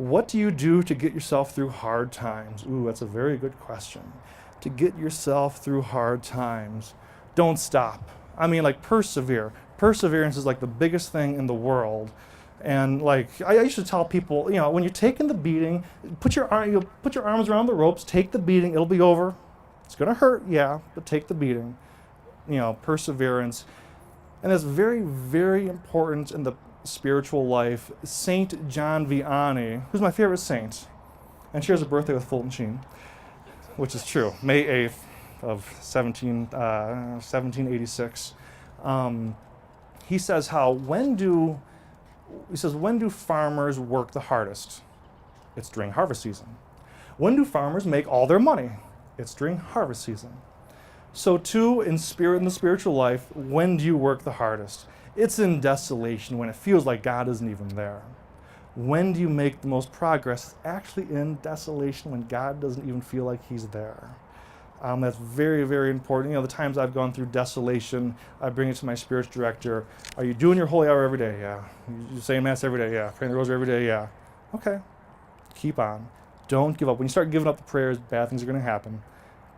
What do you do to get yourself through hard times? Ooh, that's a very good question. To get yourself through hard times, don't stop. I mean, like, persevere. Perseverance is like the biggest thing in the world. And like, I used to tell people, when you're taking the beating, put your arms around the ropes, take the beating, it'll be over. It's gonna hurt, yeah, but take the beating. Perseverance. And that's very, very important in the spiritual life. Saint John Vianney, who's my favorite saint, and shares a birthday with Fulton Sheen, which is true, May 8th of 1786. He says when do farmers work the hardest? It's during harvest season. When do farmers make all their money? It's during harvest season. So too, in the spiritual life, when do you work the hardest? It's in desolation, when it feels like God isn't even there. When do you make the most progress? It's actually in desolation, when God doesn't even feel like he's there. That's very, very important. The times I've gone through desolation, I bring it to my spiritual director. Are you doing your holy hour every day? Yeah. You say Mass every day? Yeah. Praying the rosary every day? Yeah. Okay. Keep on. Don't give up. When you start giving up the prayers, bad things are going to happen.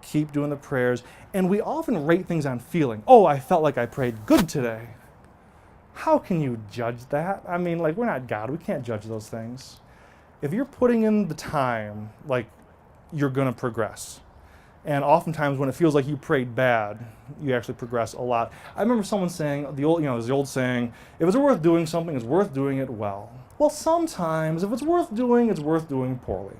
Keep doing the prayers. And we often rate things on feeling. Oh, I felt like I prayed good today. How can you judge that? I mean, we're not God. We can't judge those things. If you're putting in the time, you're going to progress. And oftentimes when it feels like you prayed bad, you actually progress a lot. I remember someone saying, there's the old saying, if it's worth doing something, it's worth doing it well. Well, sometimes if it's worth doing poorly.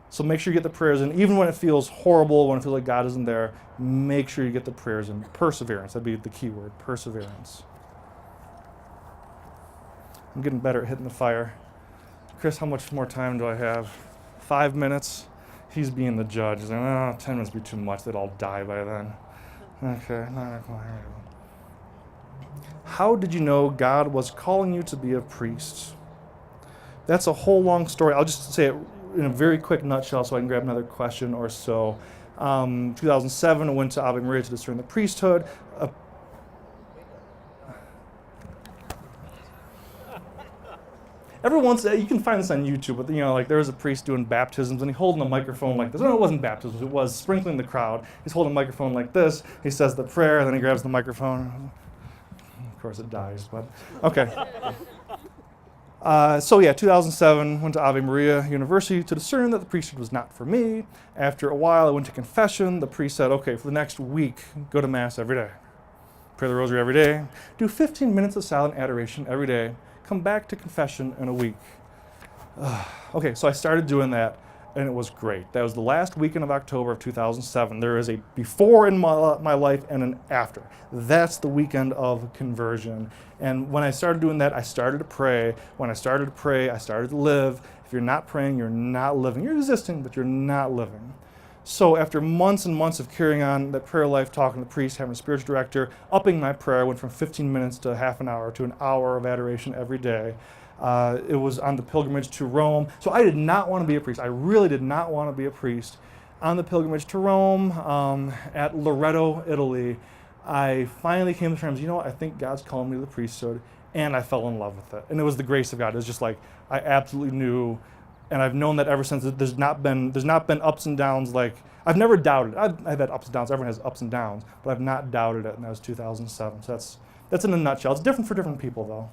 So make sure you get the prayers in. Even when it feels horrible, when it feels like God isn't there, make sure you get the prayers in. Perseverance, that'd be the key word, perseverance. I'm getting better at hitting the fire. Chris, how much more time do I have? 5 minutes? He's being the judge. He's like, 10 minutes would be too much. They'd all die by then. Okay. How did you know God was calling you to be a priest? That's a whole long story. I'll just say it in a very quick nutshell so I can grab another question or so. 2007, I went to Ave Maria to discern the priesthood. Every once, you can find this on YouTube, but there was a priest doing baptisms and he holding a microphone like this. No, it wasn't baptisms, it was sprinkling the crowd. He's holding a microphone like this, he says the prayer, and then he grabs the microphone. Of course it dies, but okay. 2007, went to Ave Maria University to discern that the priesthood was not for me. After a while, I went to confession. The priest said, okay, for the next week, go to Mass every day. Pray the rosary every day. Do 15 minutes of silent adoration every day. Come back to confession in a week. Okay, so I started doing that, and it was great. That was the last weekend of October of 2007. There is a before in my life and an after. That's the weekend of conversion. And when I started doing that, I started to pray. When I started to pray, I started to live. If you're not praying, you're not living. You're existing, but you're not living. So after months and months of carrying on that prayer life, talking to the priest, having a spiritual director, upping my prayer, I went from 15 minutes to half an hour to an hour of adoration every day. It was on the pilgrimage to Rome. So I did not want to be a priest. I really did not want to be a priest. On the pilgrimage to Rome, at Loreto, Italy, I finally came to terms, I think God's calling me to the priesthood, and I fell in love with it. And it was the grace of God. It was just I absolutely knew. And I've known that ever since. There's not been ups and downs. I've never doubted. I've had ups and downs. Everyone has ups and downs, but I've not doubted it. And that was 2007. So that's in a nutshell. It's different for different people, though.